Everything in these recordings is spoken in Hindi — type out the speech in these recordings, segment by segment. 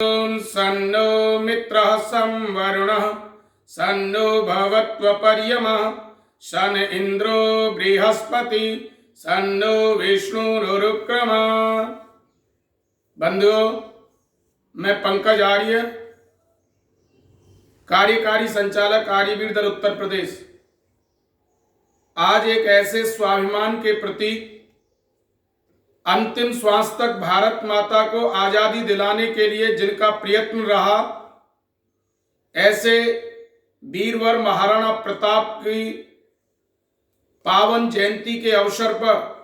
सन्नो मित्रः सं वरुणः सन्नो भवत्वपर्यमः शन इंद्रो बृहस्पति सन्नो विष्णुरुक्रमः। बंधुओं, मैं पंकज आर्य, कार्यकारी संचालक आर्यवीर दल उत्तर प्रदेश, आज एक ऐसे स्वाभिमान के प्रतीक अंतिम श्वास तक भारत माता को आजादी दिलाने के लिए जिनका प्रयत्न रहा, ऐसे वीरवर महाराणा प्रताप की पावन जयंती के अवसर पर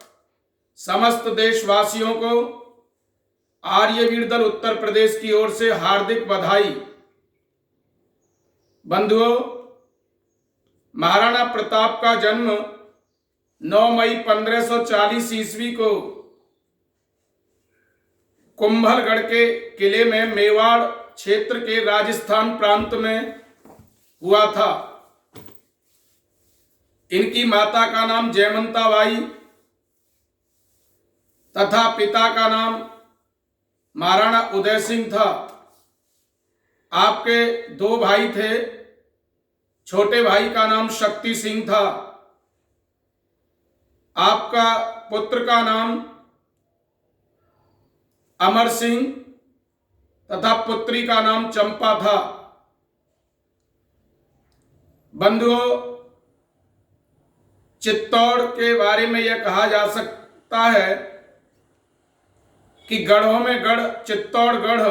समस्त देशवासियों को आर्यवीर दल उत्तर प्रदेश की ओर से हार्दिक बधाई। बंधुओं, महाराणा प्रताप का जन्म 9 मई 1540 ईस्वी को कुंभलगढ़ के किले में मेवाड़ क्षेत्र के राजस्थान प्रांत में हुआ था। इनकी माता का नाम जयमंता बाई तथा पिता का नाम महाराणा उदय सिंह था। आपके 2 भाई थे। छोटे भाई का नाम शक्ति सिंह था। आपका पुत्र का नाम अमर सिंह तथा पुत्री का नाम चंपा था। बंधुओं, चित्तौड़ के बारे में यह कहा जा सकता है कि गढ़ों में गढ़ चित्तौड़गढ़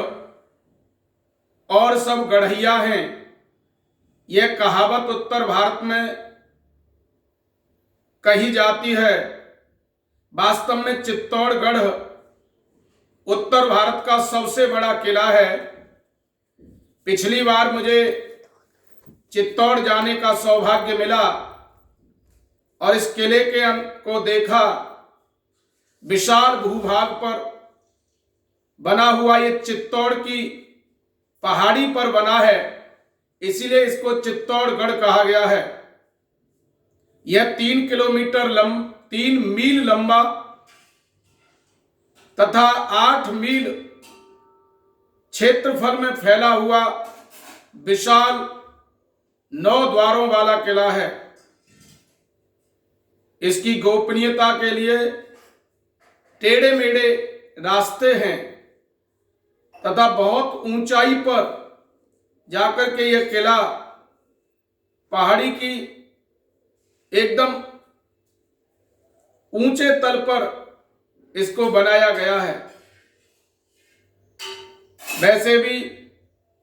और सब गढ़िया हैं। यह कहावत उत्तर भारत में कही जाती है। वास्तव में चित्तौड़गढ़ उत्तर भारत का सबसे बड़ा किला है। पिछली बार मुझे चित्तौड़ जाने का सौभाग्य मिला और इस किले को देखा। विशाल भूभाग पर बना हुआ ये चित्तौड़ की पहाड़ी पर बना है, इसीलिए इसको चित्तौड़गढ़ कहा गया है। यह 3 मील लंबा तथा 8 मील क्षेत्रफल में फैला हुआ विशाल 9 द्वारों वाला किला है। इसकी गोपनीयता के लिए टेढ़े मेढ़े रास्ते हैं तथा बहुत ऊंचाई पर जाकर के यह किला पहाड़ी की एकदम ऊंचे तल पर इसको बनाया गया है। वैसे भी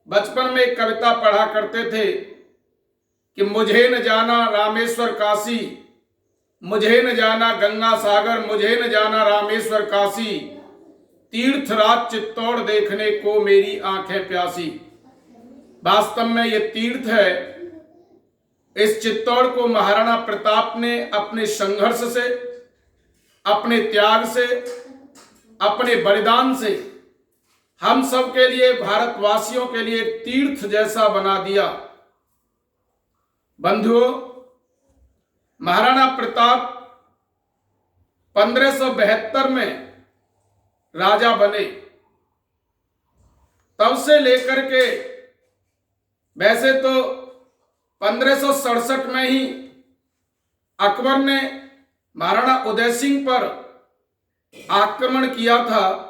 बचपन में एक कविता पढ़ा करते थे कि मुझे न जाना रामेश्वर काशी, मुझे न जाना गंगा सागर, मुझे न जाना रामेश्वर काशी, तीर्थराज चित्तौड़ देखने को मेरी आंखें प्यासी। वास्तव में ये तीर्थ है। इस चित्तौड़ को महाराणा प्रताप ने अपने संघर्ष से, अपने त्याग से, अपने बलिदान से हम सब के लिए, भारतवासियों के लिए तीर्थ जैसा बना दिया। बंधुओं, महाराणा प्रताप 1572 में राजा बने। तब से लेकर के, वैसे तो 1567 में ही अकबर ने महाराणा उदय सिंह पर आक्रमण किया था,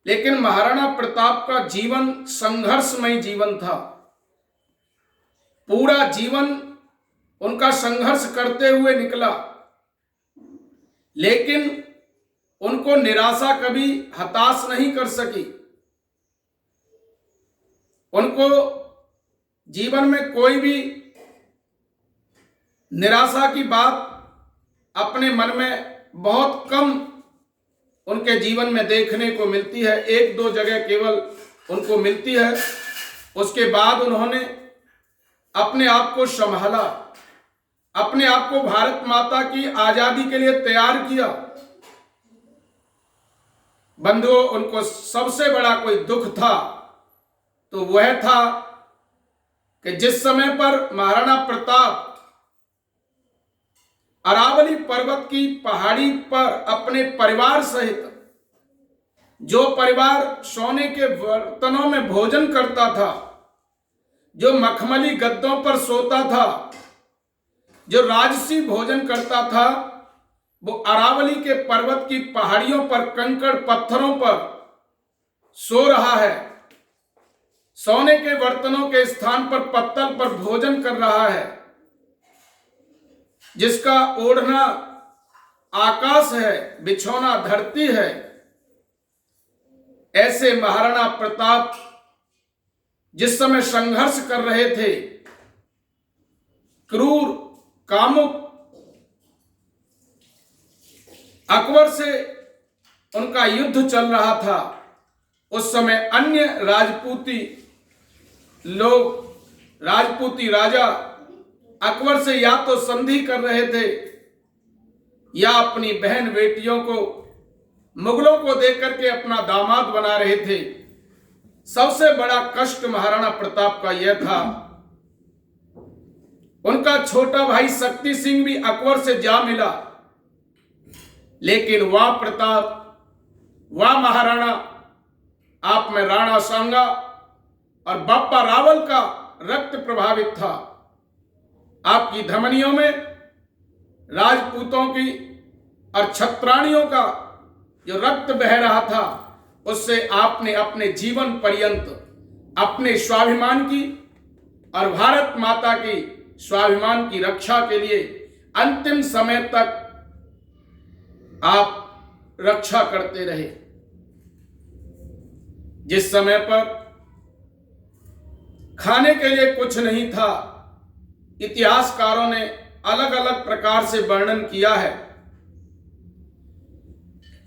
लेकिन महाराणा प्रताप का जीवन संघर्षमय जीवन था। पूरा जीवन उनका संघर्ष करते हुए निकला, लेकिन उनको निराशा कभी हताश नहीं कर सकी। उनको जीवन में कोई भी निराशा की बात अपने मन में बहुत कम उनके जीवन में देखने को मिलती है। 1-2 जगह केवल उनको मिलती है। उसके बाद उन्होंने अपने आप को संभाला, अपने आप को भारत माता की आजादी के लिए तैयार किया। बंधुओं, उनको सबसे बड़ा कोई दुख था तो वह था कि जिस समय पर महाराणा प्रताप अरावली पर्वत की पहाड़ी पर अपने परिवार सहित जो परिवार सोने के बर्तनों में भोजन करता था, जो मखमली गद्दों पर सोता था, जो राजसी भोजन करता था, वो अरावली के पर्वत की पहाड़ियों पर कंकड़ पत्थरों पर सो रहा है। सोने के बर्तनों के स्थान पर पत्तल पर भोजन कर रहा है। जिसका ओढ़ना आकाश है, बिछौना धरती है, ऐसे महाराणा प्रताप जिस समय संघर्ष कर रहे थे, क्रूर कामुक अकबर से उनका युद्ध चल रहा था, उस समय अन्य राजपूती लोग, राजपूती राजा अकबर से या तो संधि कर रहे थे या अपनी बहन बेटियों को मुगलों को देकर के अपना दामाद बना रहे थे। सबसे बड़ा कष्ट महाराणा प्रताप का यह था, उनका छोटा भाई शक्ति सिंह भी अकबर से जा मिला, लेकिन वाह प्रताप, वाह महाराणा, आप में राणा सांगा और बापा रावल का रक्त प्रभावित था। आपकी धमनियों में राजपूतों की और छत्राणियों का जो रक्त बह रहा था, उससे आपने अपने जीवन पर्यंत अपने स्वाभिमान की और भारत माता की स्वाभिमान की रक्षा के लिए अंतिम समय तक आप रक्षा करते रहे। जिस समय पर खाने के लिए कुछ नहीं था, इतिहासकारों ने अलग अलग प्रकार से वर्णन किया है,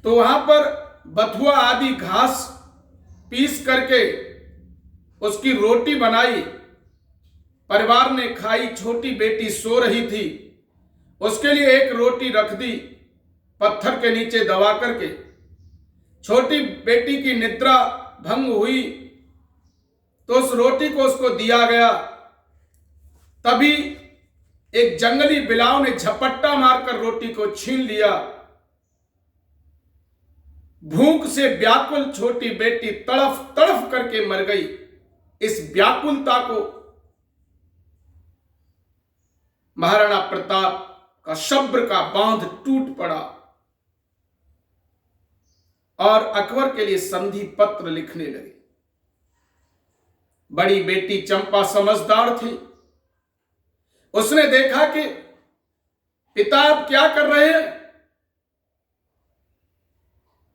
तो वहां पर बथुआ आदि घास पीस करके उसकी रोटी बनाई, परिवार ने खाई। छोटी बेटी सो रही थी, उसके लिए एक रोटी रख दी पत्थर के नीचे दबा करके। छोटी बेटी की निद्रा भंग हुई तो उस रोटी को उसको दिया गया। तभी एक जंगली बिलाव ने झपट्टा मारकर रोटी को छीन लिया। भूख से व्याकुल छोटी बेटी तड़फ तड़फ करके मर गई। इस व्याकुलता को महाराणा प्रताप का सब्र का बांध टूट पड़ा और अकबर के लिए संधि पत्र लिखने लगे। बड़ी बेटी चंपा समझदार थी, उसने देखा कि पिता अब क्या कर रहे हैं।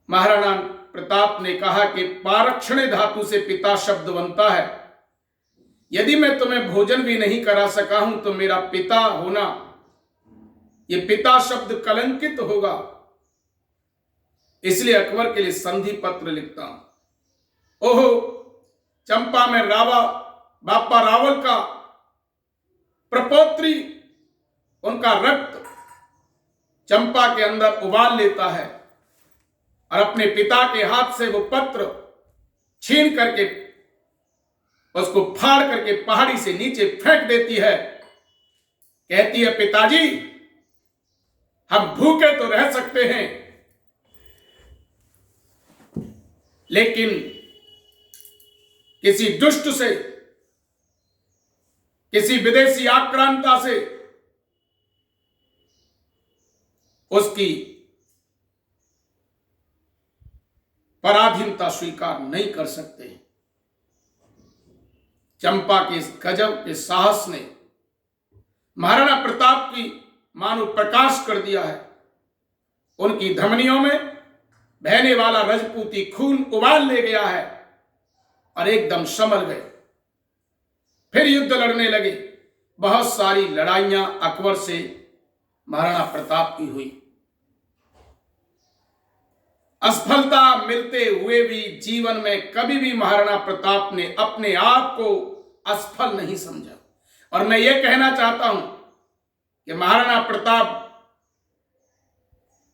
महाराणा प्रताप ने कहा कि पारक्षणे धातु से पिता शब्द बनता है, यदि मैं तुम्हें भोजन भी नहीं करा सका हूं तो मेरा पिता होना, यह पिता शब्द कलंकित होगा, इसलिए अकबर के लिए संधि पत्र लिखता हूं। ओहो, चंपा में बापा रावल का प्रपौत्री, उनका रक्त चंपा के अंदर उबाल लेता है और अपने पिता के हाथ से वो पत्र छीन करके उसको फाड़ करके पहाड़ी से नीचे फेंक देती है। कहती है, पिताजी, हम भूखे तो रह सकते हैं, लेकिन किसी दुष्ट से, किसी विदेशी आक्रांता से उसकी पराधीनता स्वीकार नहीं कर सकते। चंपा के इस गजब के साहस ने महाराणा प्रताप की मानो प्रकाश कर दिया है। उनकी धमनियों में बहने वाला रजपूती खून उबाल ले गया है और एकदम संभल गए। फिर युद्ध लड़ने लगे। बहुत सारी लड़ाइयां अकबर से महाराणा प्रताप की हुई। असफलता मिलते हुए भी जीवन में कभी भी महाराणा प्रताप ने अपने आप को असफल नहीं समझा। और मैं ये कहना चाहता हूं कि महाराणा प्रताप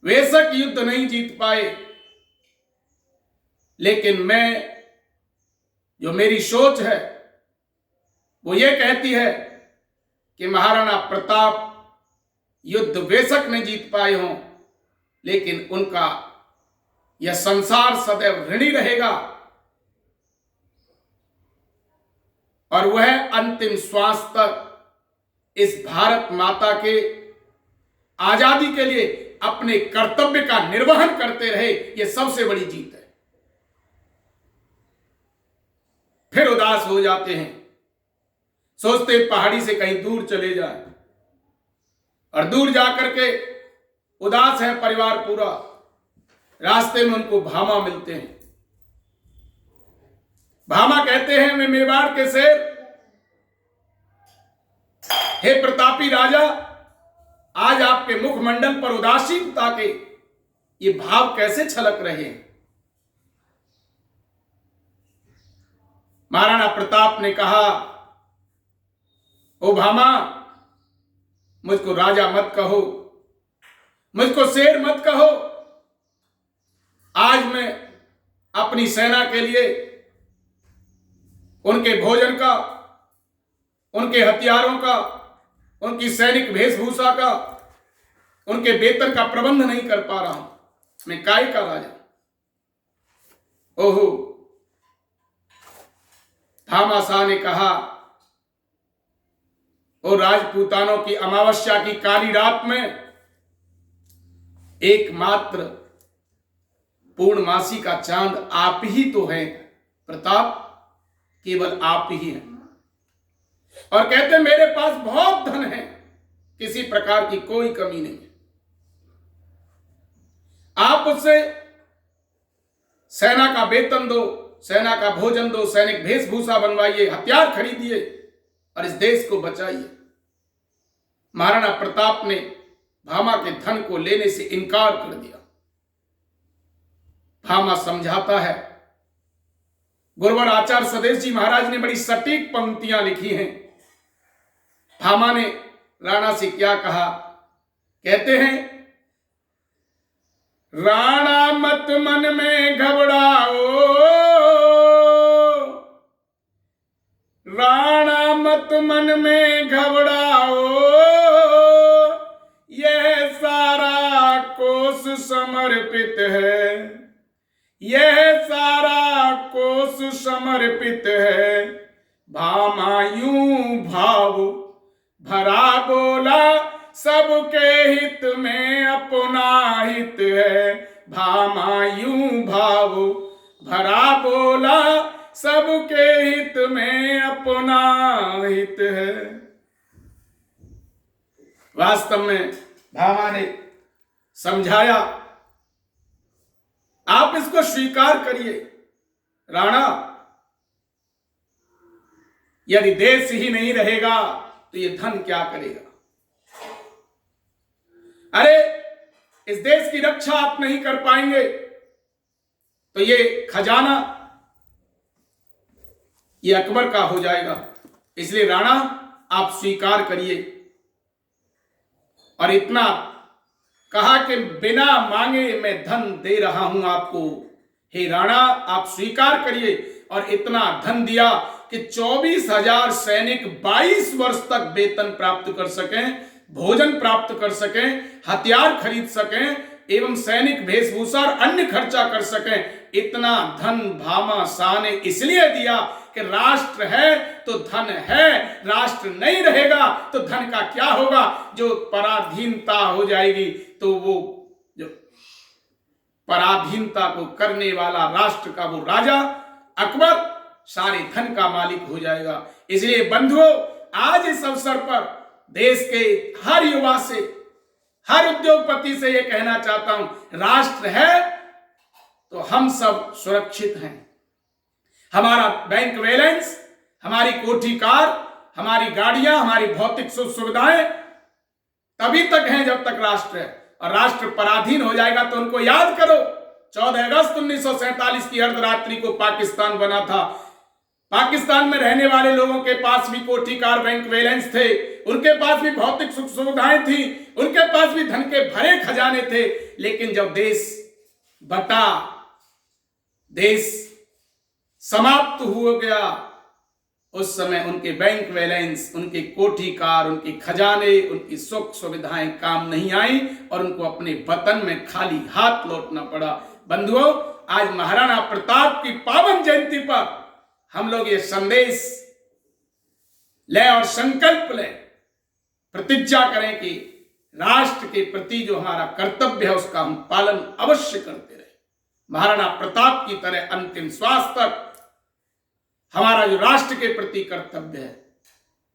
बेशक युद्ध नहीं जीत पाए, लेकिन मेरी सोच है वो ये कहती है कि महाराणा प्रताप युद्ध बेशक नहीं जीत पाए हों, लेकिन उनका यह संसार सदैव ऋणी रहेगा और वह अंतिम श्वास तक इस भारत माता के आजादी के लिए अपने कर्तव्य का निर्वहन करते रहे। यह सबसे बड़ी जीत है। फिर उदास हो जाते हैं, सोचते पहाड़ी से कहीं दूर चले जाए, और दूर जाकर के उदास है परिवार पूरा। रास्ते में उनको भामा मिलते हैं। भामा कहते हैं, मैं मेवाड़ के शेर, हे प्रतापी राजा, आज आपके मुखमंडल पर उदासीनता के ये भाव कैसे छलक रहे हैं। महाराणा प्रताप ने कहा, ओ भामा, मुझको राजा मत कहो, मुझको शेर मत कहो। आज मैं अपनी सेना के लिए उनके भोजन का, उनके हथियारों का, उनकी सैनिक वेशभूषा का, उनके वेतन का प्रबंध नहीं कर पा रहा हूं। मैं काय का राजा। ओहो, भामा शाह ने कहा, ओ राजपूतानों की अमावस्या की काली रात में एकमात्र पूर्णमासी का चांद आप ही तो हैं प्रताप, केवल आप ही हैं। और कहते मेरे पास बहुत धन है, किसी प्रकार की कोई कमी नहीं है। आप उससे सेना का वेतन दो, सेना का भोजन दो, सैनिक वेशभूषा बनवाइए, हथियार खरीदिए और इस देश को बचाइए। महाराणा प्रताप ने भामा के धन को लेने से इनकार कर दिया। भामा समझाता है। गुरुवर आचार्य स्वदेश जी महाराज ने बड़ी सटीक पंक्तियां लिखी हैं। भामा ने राणा से क्या कहा, कहते हैं, राणा मत मन में घबराओ, राणा मत मन में घबराओ, यह सारा कोष समर्पित है, यह सारा कोष समर्पित है। भामा यूं भाव भरा बोला, सबके हित में अपना हित है। भामा यूं भाव भरा बोला, सबके हित में अपना हित है। वास्तव में भामा ने समझाया, आप इसको स्वीकार करिए राणा, यदि देश ही नहीं रहेगा तो ये धन क्या करेगा। अरे इस देश की रक्षा आप नहीं कर पाएंगे तो ये खजाना ये अकबर का हो जाएगा। इसलिए राणा आप स्वीकार करिए। और इतना कहा कि बिना मांगे मैं धन दे रहा हूं आपको। हे राणा आप स्वीकार करिए। और इतना धन दिया कि 24,000 सैनिक 22 वर्ष तक वेतन प्राप्त कर सकें, भोजन प्राप्त कर सकें, हथियार खरीद सकें एवं सैनिक वेशभूषा और अन्य खर्चा कर सकें। इतना धन भामा शाह ने इसलिए दिया कि राष्ट्र है तो धन है, राष्ट्र नहीं रहेगा तो धन का क्या होगा। जो पराधीनता हो जाएगी तो वो जो पराधीनता को करने वाला राष्ट्र का वो राजा अकबर सारे धन का मालिक हो जाएगा। इसलिए बंधुओं, आज इस अवसर पर देश के हर युवा से, हर उद्योगपति से यह कहना चाहता हूं, राष्ट्र है तो हम सब सुरक्षित हैं। हमारा बैंक बैलेंस, हमारी कोठी कार, हमारी गाड़ियां, हमारी भौतिक सुख सुविधाएं तभी तक हैं जब तक राष्ट्र है। और राष्ट्र पराधीन हो जाएगा तो उनको याद करो, 14 अगस्त 1947 की अर्धरात्रि को पाकिस्तान बना था। पाकिस्तान में रहने वाले लोगों के पास भी कोठी कार बैंक बैलेंस थे, उनके पास भी भौतिक सुख सुविधाएं थी, उनके पास भी धन के भरे खजाने थे। लेकिन जब देश बटा, देश समाप्त हो गया, उस समय उनके बैंक बैलेंस, उनके कोठी कार, उनके खजाने, उनकी सुख सुविधाएं काम नहीं आई और उनको अपने वतन में खाली हाथ लौटना पड़ा। बंधुओं, आज महाराणा प्रताप की पावन जयंती पर हम लोग ये संदेश लें और संकल्प लें, प्रतिज्ञा करें कि राष्ट्र के प्रति जो हमारा कर्तव्य है उसका हम पालन अवश्य करते रहे। महाराणा प्रताप की तरह अंतिम श्वास तक हमारा जो राष्ट्र के प्रति कर्तव्य है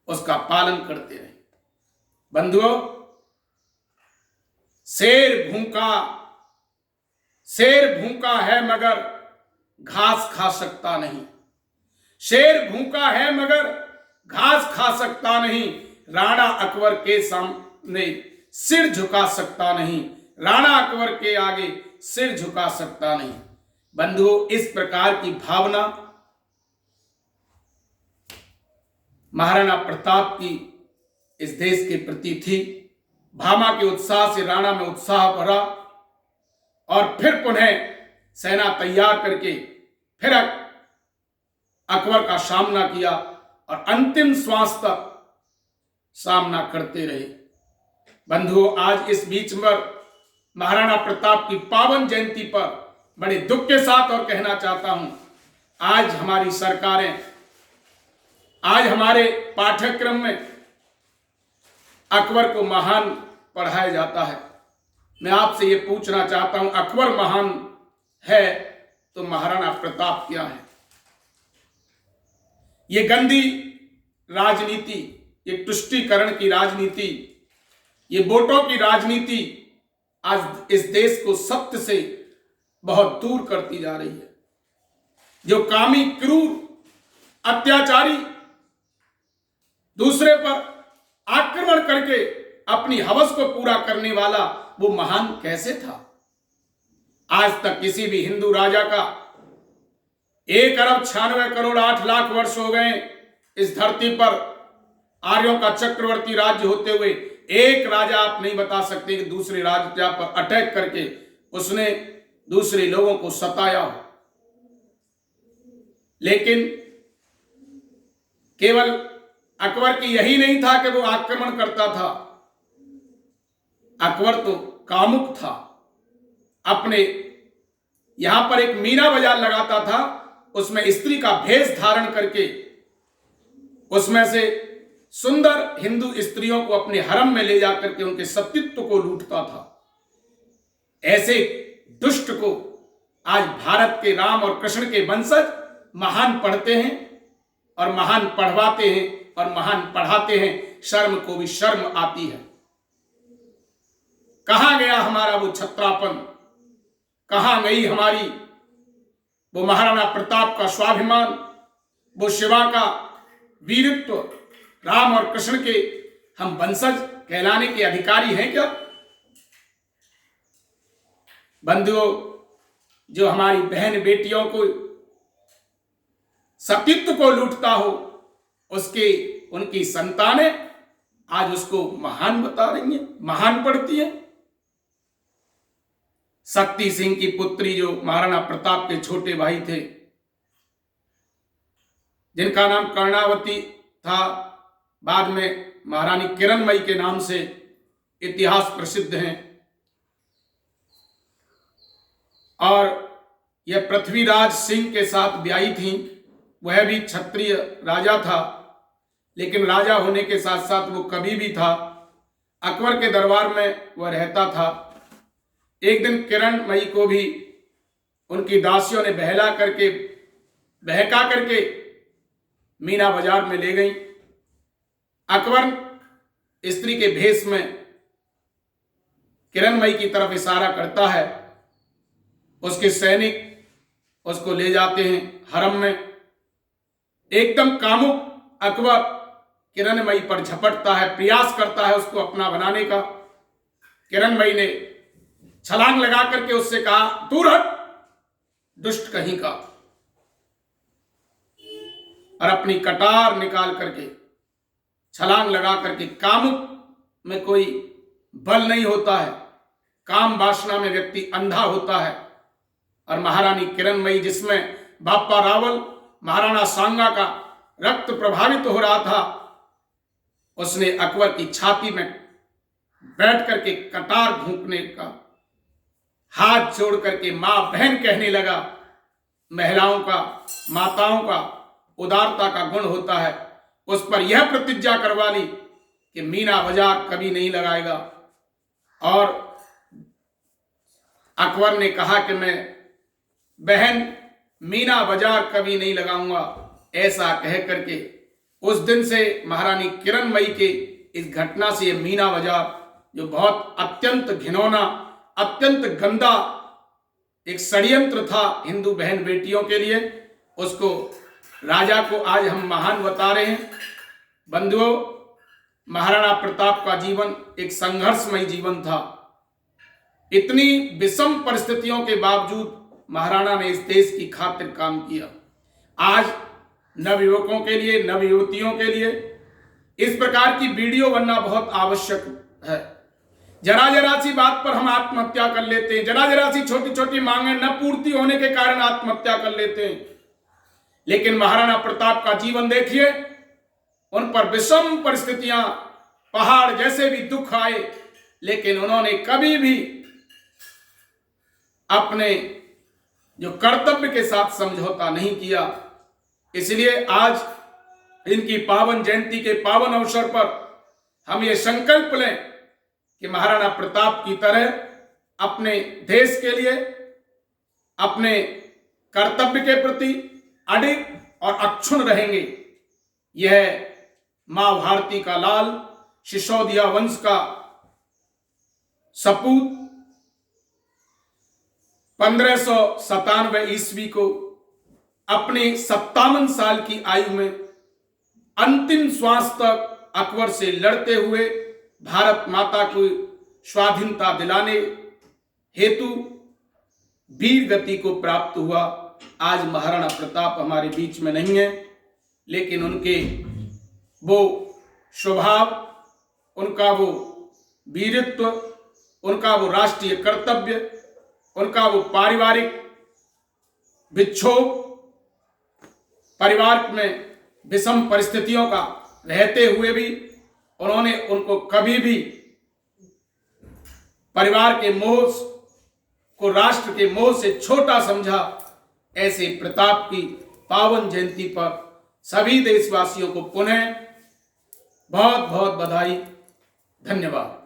उसका पालन करते रहे। बंधुओं, शेर भूखा है मगर घास खा सकता नहीं। शेर भूखा है मगर घास खा सकता नहीं। राणा अकबर के सामने सिर झुका सकता नहीं। राणा अकबर के आगे सिर झुका सकता नहीं। बंधुओं, इस प्रकार की भावना महाराणा प्रताप की इस देश के प्रति थी। भामा के उत्साह से राणा में उत्साह भरा और फिर पुनः सेना तैयार करके फिर अकबर का सामना किया और अंतिम श्वास तक सामना करते रहे। बंधुओं, आज इस बीच पर महाराणा प्रताप की पावन जयंती पर बड़े दुख के साथ और कहना चाहता हूं, आज हमारी सरकारें, आज हमारे पाठ्यक्रम में अकबर को महान पढ़ाया जाता है। मैं आपसे ये पूछना चाहता हूं, अकबर महान है तो महाराणा प्रताप क्या है? ये गंदी राजनीति, ये तुष्टीकरण की राजनीति, ये वोटों की राजनीति आज इस देश को सत्य से बहुत दूर करती जा रही है। जो कामी, क्रूर, अत्याचारी, दूसरे पर आक्रमण करके अपनी हवस को पूरा करने वाला, वो महान कैसे था? आज तक किसी भी हिंदू राजा का 1,96,08,00,000 वर्ष हो गए इस धरती पर आर्यों का चक्रवर्ती राज्य होते हुए, एक राजा आप नहीं बता सकते कि दूसरे राजा पर अटैक करके उसने दूसरे लोगों को सताया हो। लेकिन केवल अकबर की यही नहीं था कि वो आक्रमण करता था। अकबर तो कामुक था। अपने यहां पर एक मीना बाजार लगाता था, उसमें स्त्री का भेष धारण करके उसमें से सुंदर हिंदू स्त्रियों को अपने हरम में ले जाकर के उनके सतीत्व को लूटता था। ऐसे दुष्ट को आज भारत के राम और कृष्ण के वंशज महान पढ़ते हैं और महान पढ़वाते हैं और महान पढ़ाते हैं। शर्म को भी शर्म आती है। कहां गया हमारा वो छत्रापन? कहां गई हमारी वो महाराणा प्रताप का स्वाभिमान, वो शिवा का वीरत्व? राम और कृष्ण के हम वंशज कहलाने के अधिकारी हैं क्या? बंधुओं, जो हमारी बहन बेटियों को सतीत्व को लूटता हो, उनकी संतानें आज उसको महान बता रही हैं, महान पढ़ती हैं। शक्ति सिंह की पुत्री जो महाराणा प्रताप के छोटे भाई थे, जिनका नाम कर्णावती था, बाद में महारानी किरणमयी के नाम से इतिहास प्रसिद्ध हैं। और यह पृथ्वीराज सिंह के साथ ब्याही थी। वह भी क्षत्रिय राजा था, लेकिन राजा होने के साथ साथ वो कवि भी था। अकबर के दरबार में वह रहता था। एक दिन किरणमयी को भी उनकी दासियों ने बहका करके मीना बाजार में ले गई। अकबर स्त्री के भेष में किरणमयी की तरफ इशारा करता है। उसके सैनिक उसको ले जाते हैं हरम में। एकदम कामुक अकबर किरणमयी पर झपटता है, प्रयास करता है उसको अपना बनाने का। किरणमयी ने छलांग लगा करके उससे कहा, दूर हट दुष्ट कहीं का, और अपनी कटार निकाल करके छलांग लगा करके। कामुक में कोई बल नहीं होता है, काम वासना में व्यक्ति अंधा होता है। और महारानी किरणमयी, जिसमें बापा रावल, महाराणा सांगा का रक्त प्रभावित हो रहा था, उसने अकबर की छाती में बैठ करके कटार भूंकने का हाथ जोड़ करके मां बहन कहने लगा। महिलाओं का, माताओं का उदारता का गुण होता है। उस पर यह प्रतिज्ञा करवा ली कि मीना बाजार कभी नहीं लगाएगा। और अकबर ने कहा कि मैं बहन मीना बाजार कभी नहीं लगाऊंगा। ऐसा कह करके उस दिन से महारानी किरणमयी के इस घटना से मीना बाजार, जो बहुत अत्यंत घिनौना, अत्यंत गंदा एक षड्यंत्र था हिंदू बहन बेटियों के लिए, उसको राजा को आज हम महान बता रहे हैं। बंधुओं, महाराणा प्रताप का जीवन एक संघर्षमय जीवन था। इतनी विषम परिस्थितियों के बावजूद महाराणा ने इस देश की खातिर काम किया। आज नवयुवकों के लिए, नवयुवतियों के लिए इस प्रकार की वीडियो बनना बहुत आवश्यक है। जरा जरा सी बात पर हम आत्महत्या कर लेते हैं, जरा जरा सी छोटी छोटी मांगें न पूर्ति होने के कारण आत्महत्या कर लेते हैं। लेकिन महाराणा प्रताप का जीवन देखिए, उन पर विषम परिस्थितियां, पहाड़ जैसे भी दुख आए, लेकिन उन्होंने कभी भी अपने जो कर्तव्य के साथ समझौता नहीं किया। इसलिए आज इनकी पावन जयंती के पावन अवसर पर हम ये संकल्प लें कि महाराणा प्रताप की तरह अपने देश के लिए, अपने कर्तव्य के प्रति अडिग और अक्षुण्ण रहेंगे। यह मां भारती का लाल, सिसोदिया वंश का सपूत 1597 ईस्वी को अपने 57 साल की आयु में अंतिम श्वास तक अकबर से लड़ते हुए भारत माता को स्वाधीनता दिलाने हेतु वीर गति को प्राप्त हुआ। आज महाराणा प्रताप हमारे बीच में नहीं है, लेकिन उनके वो स्वभाव, उनका वो वीरत्व, उनका वो राष्ट्रीय कर्तव्य, उनका वो पारिवारिक विक्षोभ, परिवार में विषम परिस्थितियों का रहते हुए भी उन्होंने उनको कभी भी परिवार के मोह को राष्ट्र के मोह से छोटा समझा। ऐसे प्रताप की पावन जयंती पर सभी देशवासियों को पुनः बहुत बहुत बधाई। धन्यवाद।